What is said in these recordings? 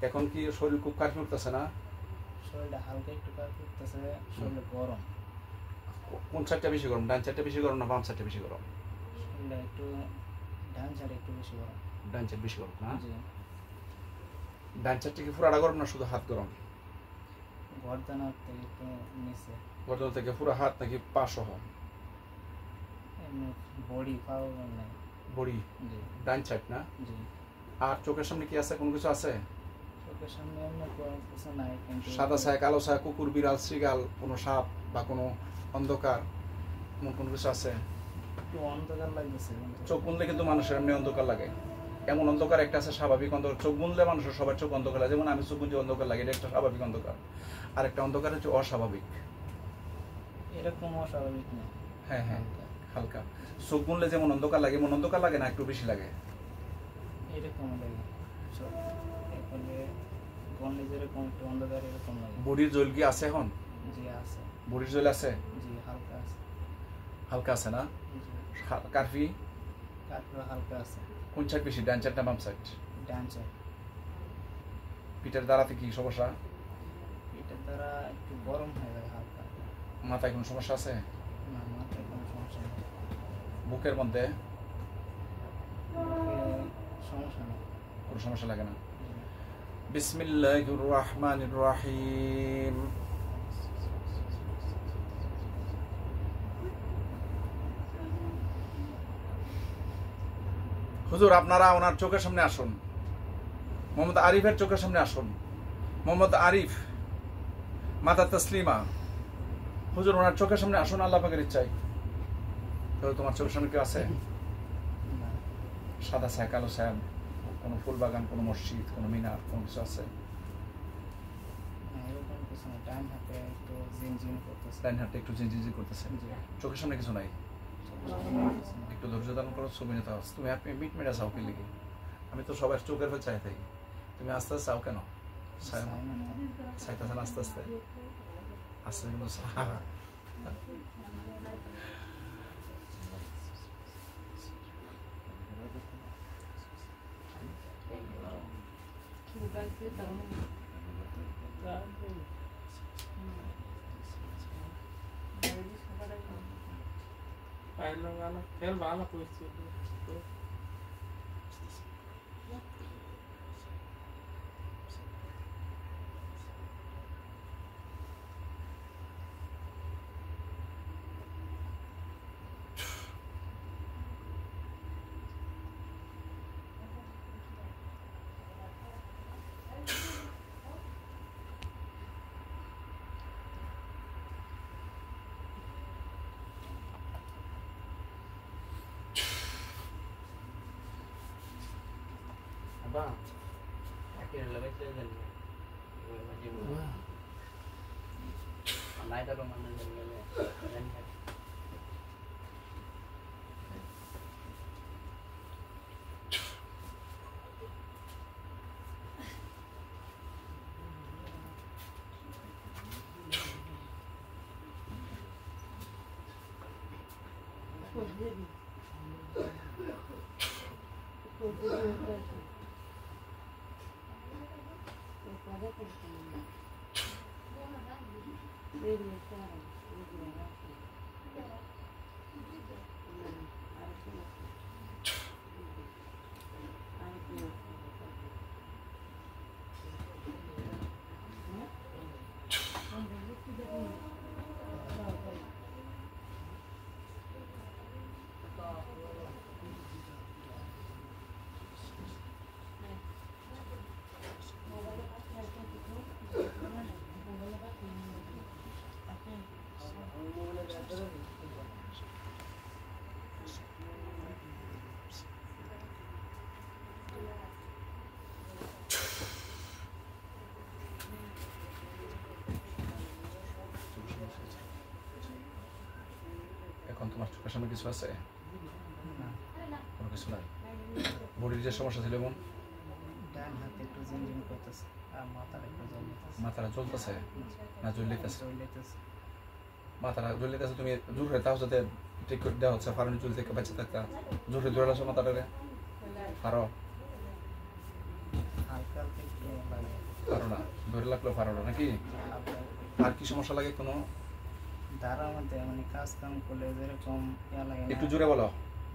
এখন কি শরীর খুব কাঁপি উঠতেছে না? শরীরটা হালকা একটু কাঁপি উঠতেছে, শরীরটা গরম। কোন সাইডটা বেশি গরম, ডান সাইডটা বেশি গরম না বাম সাইডটা বেশি গরম? শরীরটা একটু ডান সাইডে একটু বেশি গরম। ডান সাইড বেশি গরম না? জি। ডান সাইডটা কি পুরাটা গরম না শুধু হাত গরম? গর্দানার থেকে একটু নিচে, গর্দন থেকে পুরো হাত নাকি পা সহ? এমনি বডি পাও নাই। বডি জি ডান সাইড না? জি। আর চোখের সামনে কি আছে, কোনো কিছু আছে? চোখের সামনে এমনি কোনো কিছু নাই, কিন্তু সাদা ছায়া, কালো ছায়া, কুকুর, বিড়াল, শ্রীগাল, কোনো সাপ বা কোনো অন্ধকার, এমন কোনো কিছু আছে? একটু অন্ধকার লাগতেছে। চোখ বুনলে কিন্তু মানুষের এমনি অন্ধকার লাগে। এমন অন্ধকার একটা আছে স্বাভাবিক অন্ধকার, চোখ বুনলে মানুষের সবার চোখ অন্ধকার লাগে, যেমন আমি চোখ বুনলে অন্ধকার লাগে, এটা একটা স্বাভাবিক অন্ধকার। আর একটা অন্ধকার হচ্ছে অস্বাভাবিক। এরকম অস্বাভাবিক না। হ্যাঁ হ্যাঁ, হালকা। চোখ বুনলে যেমন অন্ধকার লাগে এমন অন্ধকার লাগে না, একটু বেশি লাগে? এরকম লাগে, এখানে গন্ডে যেরকম একটু অন্ধকার এরকম লাগে। বডির জল কি আছে এখন? জি আছে। বডির জল আছে? জি হালকা আছে। হালকা আছে না? জি। কার্ফি কাঠগুলো হালকা আছে। কোন সাইড বেশি, ডান সাইড না বাম সাইড? ডান সাইড। পিঠের দাঁড়াতে কি সমস্যা? এটার দ্বারা একটু গরম হয়ে যায় হালকা। মাথায় কোনো সমস্যা আছে? না, মাথায় কোনো সমস্যা নেই। বুকের মধ্যে সমস্যা নেই, কোনো সমস্যা লাগে না? বিসমিল্লাহির রহমানির রহিম। হুজুর আপনারা ওনার চোখের সামনে আসুন, মোহাম্মদ আরিফের চোখের সামনে আসুন। মোহাম্মদ আরিফ, মাতা তসলিমা, হুজুর ওনার চোখের সামনে আসুন আল্লাহ পাকের ইচ্ছায়। তো তোমার চোখের সামনে কেউ আছে? সাদা ছায়া, কালো ছায়া, কোনো ফুল বাগান, কোনো মসজিদ, কোনো মিনার, কোনো কিছু আছে? এরকম কিছু না। ডান হাতে একটু ঝিনঝিন করতেছে। ডান হাতে একটু ঝিনঝিন করতেছে। চোখের সামনে কিছু নাই? একটু ধৈর্য ধারণ করো, ছবি নিতে হবে। তুমি আপনি মিট মেটা চাও কি লিখে? আমি তো সবার চোখের ভেতর চাই থাকি, তুমি আস্তে আস্তে চাও কেন? চাইতেছে না আস্তে আস্তে? আস্তে কিন্তু এখন তোমার চোখের সামনে কিছু আছে? কোনো কিছু নাই। বডির যে সমস্যা ছিল এমন? ডান হাতে একটু ঝিনঝিন করতেছে আর মাথাটা একটু জ্বলতেছে। মাথাটা জ্বলতেছে না জ্বলিতেছে? জ্বলতেছে। মাথাটা জ্বলিতেছে, তুমি জোরে তাও যাতে ঠিক করে দেওয়া হচ্ছে, ফারণি চুল থেকে বেঁচে থাকতা, জোরে ধরে আসো মাথাটারে, আরো হালকা হালকা একটু লাগে। ধরে রাখলেও পারো না নাকি? আর কি সমস্যা লাগে? কোনো ধারার মধ্যে মানে কাজ কাম করলে যেরকম ইয়া লাগে না, একটু জোরে বলো।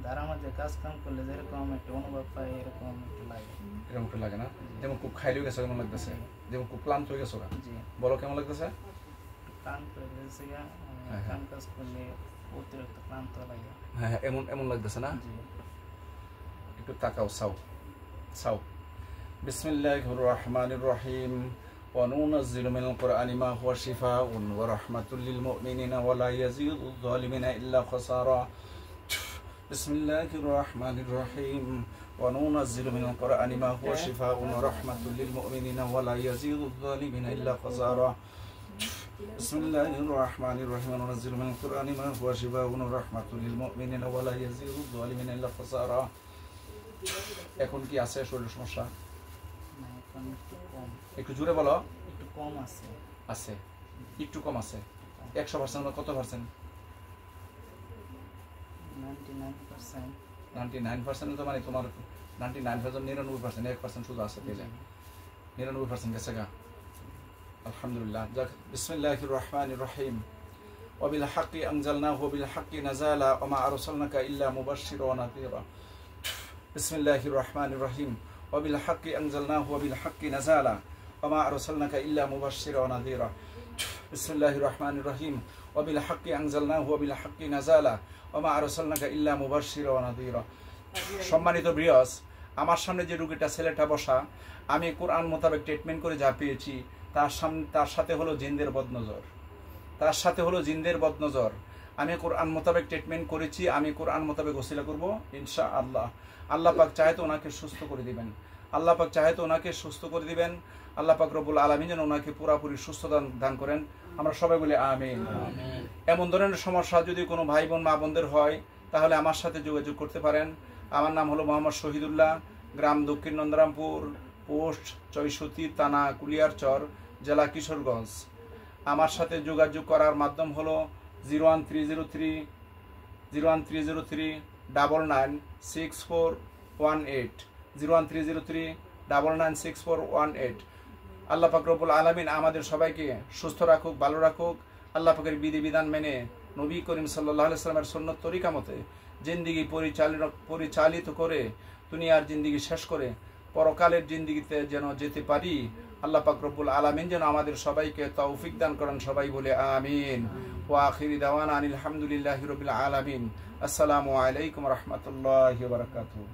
ধারার মধ্যে কাজ কাম করলে যেরকম একটু অনুভব পাই এরকম একটু লাগে। এরকম একটু লাগে না? যেমন খুব খাইলেও গেছো কেমন লাগতেছে? যেমন খুব ক্লান্ত হয়ে গেছো? জি, বলো কেমন লাগতেছে? ক্লান্ত হয়ে গেছে গা, হ্যাঁ, কাম কাজ করলে অতিরিক্ত ক্লান্ত লাগে। হ্যাঁ এমন এমন লাগতেছে না? জি, একটু তাকাও, সাও সাও। বিসমিল্লাহির রহমানির রহিম। وننزل من القرآن ما هو شفاء ورحمة للمؤمنين ولا يزيد الظالمين إلا خسارا. بسم الله الرحمن الرحيم. وننزل من القرآن ما هو شفاء ورحمة للمؤمنين ولا يزيد الظالمين إلا خسارا. بسم الله الرحمن الرحيم. وننزل من القرآن ما هو شفاء ورحمة للمؤمنين ولا يزيد الظالمين إلا خسارا. এখন কি আছে শরীর সমস্যা? না, এখন একটু কম, একটু জোরে বলো। একটু কম আছে। আছে, একটু কম আছে। 100% কত পার্সেন্ট? 99%। 99% তো মানে তোমার 99% 99%, 1% শুধু আছে পেলে 99% গেছে গা। আলহামদুলিল্লাহ। যাক, বিসমিল্লাহির রহমানির রহিম। ওয়াবিল হাক্কি আনজালনাহু ওয়াবিল হাক্কি নাযালা ওয়া মা আরসালনাকা ইল্লা মুবাশশিরান ওয়া নাযীরা। বিসমিল্লাহির রহমানির রহিম। ওয়াবিল হাক্কি আনজালনাহু ওয়াবিল হাক্কি নাযালা ওয়া মা আরসালনাকা ইল্লা মুবাশশিরান ওয়া নাযীরা। বিসমিল্লাহির রহমানির রহিম। ওয়াবিল হাক্কি আনজালনাহু ওয়াবিল হাক্কি নাযালা ওয়া মা আরসালনাকা ইল্লা মুবাশশিরান ওয়া নাযীরা। সম্মানিত ভিউয়ার্স, আমার সামনে যে রোগীটা ছেলেটা বসা, আমি কোরআন মোতাবেক ট্রিটমেন্ট করে যা পেয়েছি তার সাথে হলো জিনদের বদনজর, তার সাথে হলো জিনদের বদনজর। আমি কোরআন মোতাবেক ট্রিটমেন্ট করেছি, আমি কোরআন মোতাবেক ওসিলা করব ইনশাআল্লাহ। আল্লাহ পাক চাহে তো ওনাকে সুস্থ করে দিবেন, আল্লাহ পাক চাহে তো ওনাকে সুস্থ করে দিবেন। আল্লাহ পাক রব্বুল আলামিন যেন ওনাকে পুরোপুরি সুস্থ দান করেন। আমরা সবাই বলি আমিন। এমন ধরনের সমস্যা যদি কোনো ভাই বোন মা বোনদের হয় তাহলে আমার সাথে যোগাযোগ করতে পারেন। আমার নাম হলো মোহাম্মদ শহীদুল্লাহ, গ্রাম দক্ষিণ নন্দরামপুর, পোস্ট চৈশতি, থানা কুলিয়ারচর, জেলা কিশোরগঞ্জ। আমার সাথে যোগাযোগ করার মাধ্যম হলো 01303 996418, 01303 996418। আল্লাহ পাক রব্বুল আলামিন আমাদের সবাইকে সুস্থ রাখুক, ভালো রাখুক। আল্লাহ পাকের বিধিবিধান মেনে নবী করিম সাল্লাল্লাহু আলাইহি ওয়াসাল্লামের সুন্নত তরিকা মতে জিন্দিগি পরিচালিত করে দুনিয়ার জিন্দিগি শেষ করে পরকালের জিন্দিগিতে যেন যেতে পারি। আল্লাহ পাক রব্বুল আলামিন যেন আমাদের সবাইকে তৌফিক দান করেন। সবাই বলে আমিন। ওয়া আখিরি দাওয়ানা আলহামদুলিল্লাহি রাব্বিল আলামিন। আসসালামু আলাইকুম ওয়া রাহমাতুল্লাহি ওয়া বারাকাতুহু।